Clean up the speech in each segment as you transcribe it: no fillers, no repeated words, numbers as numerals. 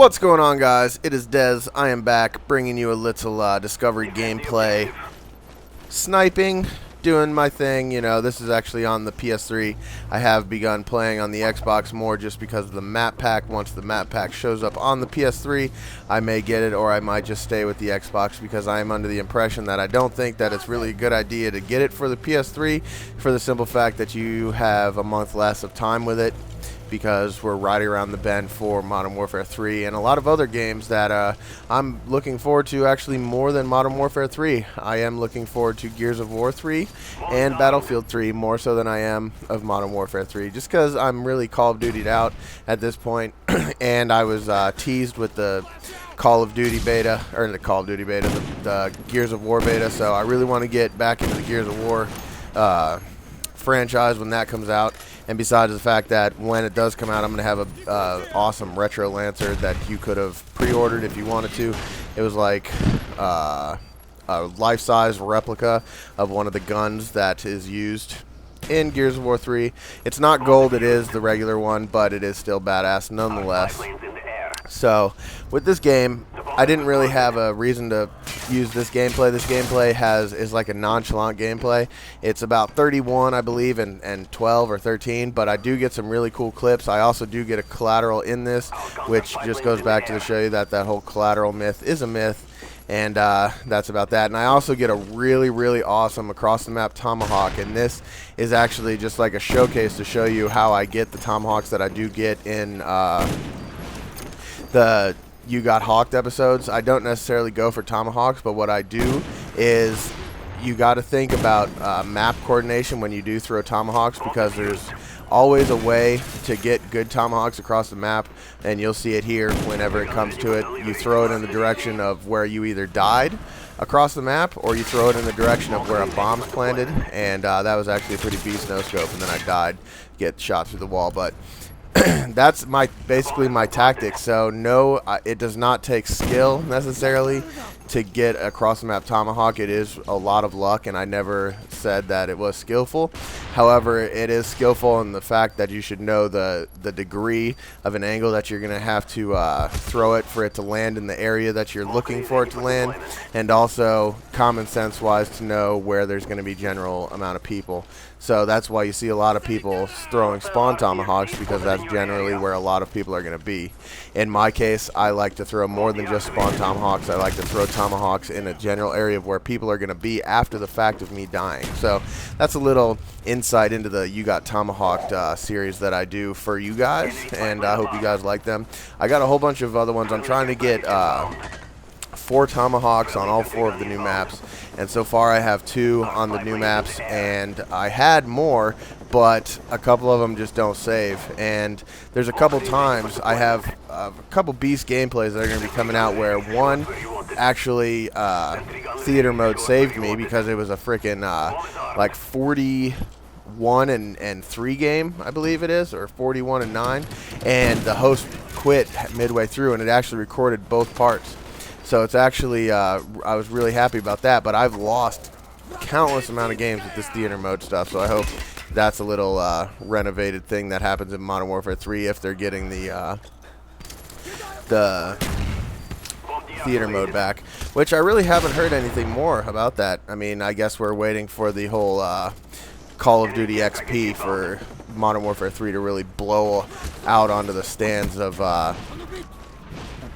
What's going on, guys? It is Dez. I am back bringing you a little discovery gameplay. Sniping, doing my thing. You know, this is actually on the PS3. I have begun playing on the Xbox more just because of the map pack. Once the map pack shows up on the PS3, I may get it, or I might just stay with the Xbox because I am under the impression that I don't think that it's really a good idea to get it for the PS3 for the simple fact that you have a month less of time with it, because we're riding around the bend for Modern Warfare 3 and a lot of other games that I'm looking forward to, actually more than Modern Warfare 3. I am looking forward to Gears of War 3 and Battlefield 3 more so than I am of Modern Warfare 3, just because I'm really Call of Duty'd out at this point. And I was teased with the Call of Duty beta, or the Call of Duty beta, the Gears of War beta, so I really want to get back into the Gears of War franchise when that comes out. And besides the fact that when it does come out, I'm going to have a awesome retro Lancer that you could have pre-ordered if you wanted to. It was like a life-size replica of one of the guns that is used in Gears of War 3. It's not gold, it is the regular one, but it is still badass nonetheless. So with this game, I didn't really have a reason to use this gameplay. This gameplay is like a nonchalant gameplay. It's about 31, I believe, and 12 or 13, but I do get some really cool clips. I also do get a collateral in this, which just goes back to show you that that whole collateral myth is a myth. And that's about that. And I also get a really, really awesome across-the-map tomahawk. And this is actually just like a showcase to show you how I get the tomahawks that I do get in the You Got Hawked episodes. I don't necessarily go for tomahawks, but what I do is you got to think about map coordination when you do throw tomahawks, because there's always a way to get good tomahawks across the map, and you'll see it here whenever it comes to it. You throw it in the direction of where you either died across the map, or you throw it in the direction of where a bomb's planted, and that was actually a pretty beast no-scope, and then I died, get shot through the wall. But that's basically my tactic. So no, it does not take skill necessarily to get across the map tomahawk. It is a lot of luck, and I never said that it was skillful. However, it is skillful in the fact that you should know the degree of an angle that you're going to have to throw it for it to land in the area that you're looking for it to land, and also common sense wise to know where there's going to be general amount of people. So that's why you see a lot of people throwing spawn tomahawks, because that's generally where a lot of people are going to be. In my case, I like to throw more than just spawn tomahawks. I like to throw tomahawks in a general area of where people are going to be after the fact of me dying. So that's a little insight into the You Got Tomahawked series that I do for you guys, and I hope you guys like them. I got a whole bunch of other ones. I'm trying to get 4 tomahawks on all 4 of the new maps, and so far I have 2 on the new maps, and I had more, but a couple of them just don't save. And there's a couple times I have a couple beast gameplays that are going to be coming out where one actually theater mode saved me, because it was a freaking like 41 and 3 game, I believe it is, or 41 and 9, and the host quit midway through, and it actually recorded both parts. So it's actually, I was really happy about that, but I've lost countless amount of games with this theater mode stuff, so I hope that's a little renovated thing that happens in Modern Warfare 3 if they're getting the theater mode back, which I really haven't heard anything more about that. I mean, I guess we're waiting for the whole Call of Duty XP for Modern Warfare 3 to really blow out onto the stands of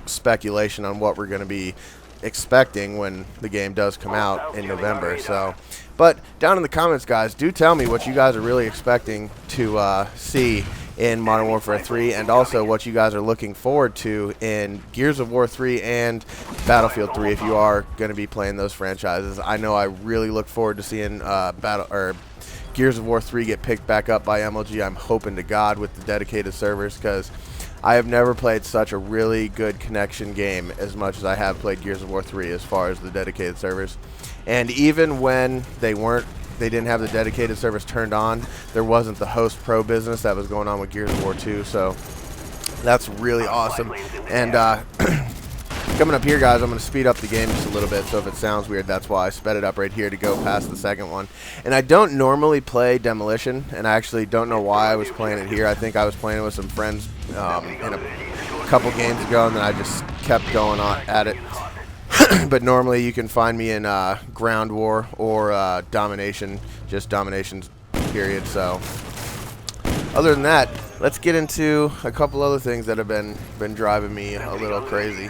speculation on what we're going to be expecting when the game does come out in November. So, but down in the comments, guys, do tell me what you guys are really expecting to see in Modern Warfare 3, and also what you guys are looking forward to in Gears of War 3 and Battlefield 3 if you are going to be playing those franchises. I know I really look forward to seeing Gears of War 3 get picked back up by MLG. I'm hoping to God with the dedicated servers, because I have never played such a really good connection game as much as I have played Gears of War 3 as far as the dedicated servers. And even when they didn't have the dedicated servers turned on, there wasn't the host pro business that was going on with Gears of War 2, so that's really awesome. And coming up here, guys, I'm going to speed up the game just a little bit, so if it sounds weird, that's why I sped it up right here to go past the second one. And I don't normally play Demolition, and I actually don't know why I was playing it here. I think I was playing it with some friends in a couple games ago, and then I just kept going on at it. But normally you can find me in Ground War or Domination, just Dominations period. So other than that, let's get into a couple other things that have been driving me a little crazy.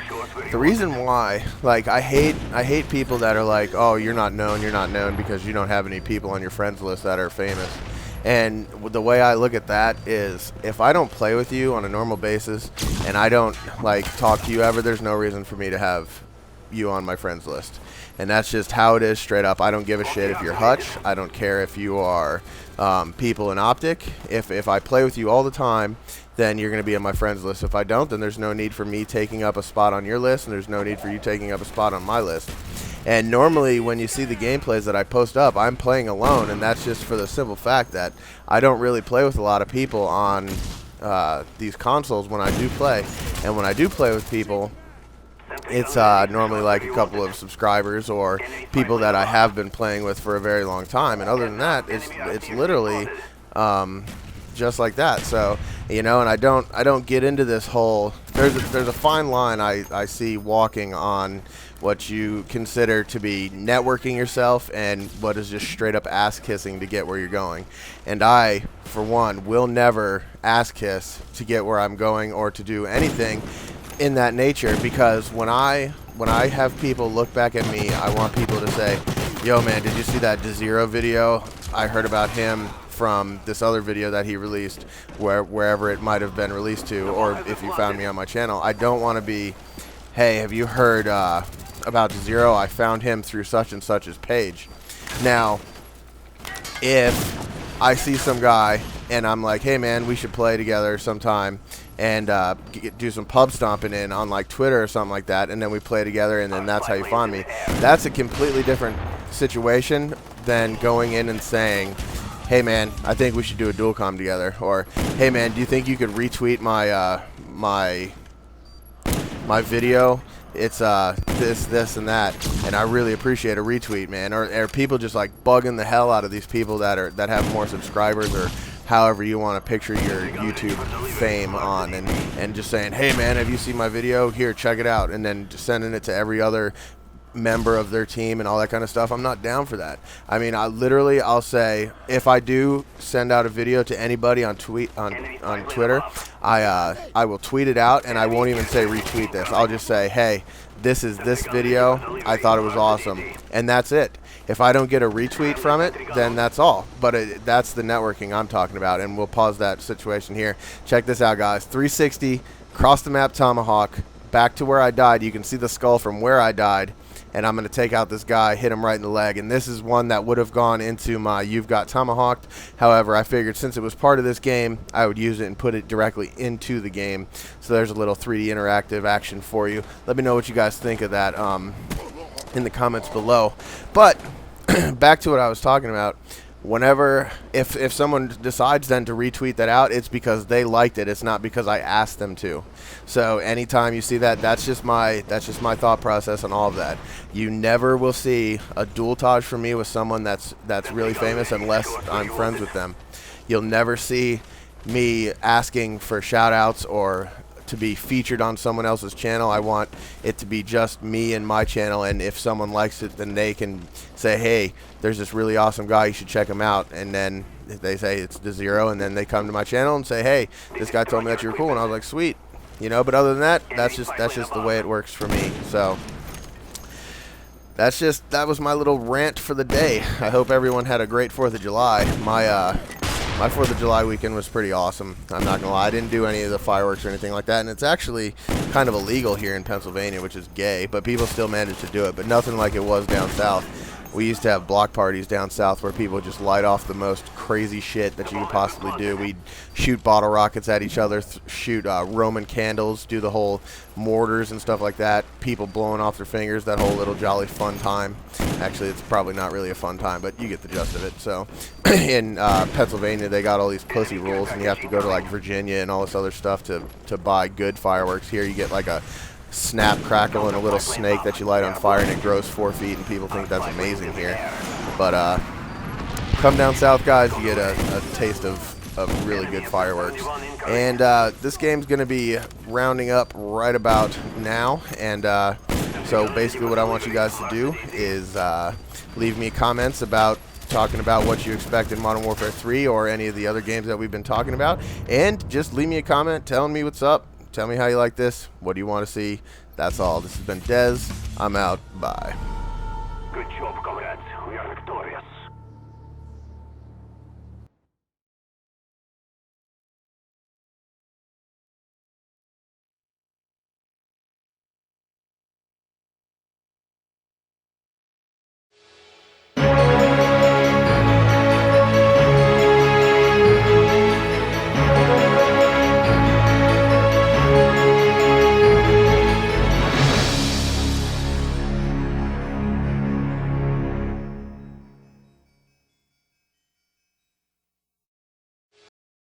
The reason why, like, I hate people that are like, oh, you're not known because you don't have any people on your friends list that are famous. And the way I look at that is, if I don't play with you on a normal basis and I don't like talk to you ever, there's no reason for me to have you on my friends list. And that's just how it is, straight up. I don't give a shit if you're Hutch. I don't care if you are people in Optic. If I play with you all the time, then you're going to be on my friends list. If I don't, then there's no need for me taking up a spot on your list, and there's no need for you taking up a spot on my list. And normally when you see the gameplays that I post up, I'm playing alone, and that's just for the simple fact that I don't really play with a lot of people on these consoles when I do play. And when I do play with people, it's normally like a couple of subscribers or people that I have been playing with for a very long time. And other than that, it's literally just like that. So, you know, and I don't get into this whole, there's a fine line I see walking on what you consider to be networking yourself and what is just straight up ass kissing to get where you're going. And I, for one, will never ass kiss to get where I'm going or to do anything in that nature, because when I have people look back at me, I want people to say, yo man, did you see that DeZero video? I heard about him from this other video that he released, wherever it might have been released to, or if you found me on my channel. I don't want to be, hey, have you heard about DeZero? I found him through such and such's page. Now, if I see some guy and I'm like, hey man, we should play together sometime, and do some pub stomping in on like Twitter or something like that, and then we play together, and then that's how you find me. That's a completely different situation than going in and saying, hey man, I think we should do a dual com together, or hey man, do you think you could retweet my my video? It's this and that, and I really appreciate a retweet, man. Or people just like bugging the hell out of these people that have more subscribers, or however you want to picture your YouTube fame on, and just saying, hey man, have you seen my video? Here, check it out, and then just sending it to every other member of their team and all that kind of stuff. I'm not down for that. I mean, I'll say, if I do send out a video to anybody on Twitter, I will tweet it out, and I won't even say retweet this. I'll just say, hey, this is this video, I thought it was awesome, and that's it. If I don't get a retweet from it, then that's all. But that's the networking I'm talking about, and we'll pause that situation here. Check this out, guys. 360, cross the map tomahawk, back to where I died. You can see the skull from where I died, and I'm going to take out this guy, hit him right in the leg. And this is one that would have gone into my You've Got Tomahawked. However, I figured since it was part of this game, I would use it and put it directly into the game. So there's a little 3D interactive action for you. Let me know what you guys think of that in the comments below. But back to what I was talking about. Whenever, if someone decides then to retweet that out, it's because they liked it. It's not because I asked them to. So anytime you see that, that's just my thought process on all of that. You never will see a dual taj from me with someone that's really famous unless I'm friends with them. You'll never see me asking for shout outs or to be featured on someone else's channel. I want it to be just me and my channel, and if someone likes it, then they can say, hey, there's this really awesome guy, you should check him out. And then they say it's DeZero, and then they come to my channel and say, hey, this guy told me that you were cool, and I was like, sweet, you know. But other than that, that's just the way it works for me. So that was my little rant for the day. I hope everyone had a great 4th of July. My 4th of July weekend was pretty awesome. I'm not going to lie. I didn't do any of the fireworks or anything like that. And it's actually kind of illegal here in Pennsylvania, which is gay. But people still manage to do it. But nothing like it was down south. We used to have block parties down south where people just light off the most crazy shit that you could possibly do. We'd shoot bottle rockets at each other, shoot Roman candles, do the whole mortars and stuff like that. People blowing off their fingers, that whole little jolly fun time. Actually, it's probably not really a fun time, but you get the gist of it. So in Pennsylvania, they got all these pussy rules, and you have to go to like Virginia and all this other stuff to buy good fireworks. Here you get like a snap crackle and a little snake that you light on fire, and it grows 4 feet, and people think that's amazing here. But come down south, guys, you get a taste of of really good fireworks. And this game's going to be rounding up right about now, and so basically what I want you guys to do is leave me comments about talking about what you expect in Modern Warfare 3 or any of the other games that we've been talking about, and just leave me a comment telling me what's up. Tell me how you like this. What do you want to see? That's all. This has been Dez. I'm out. Bye.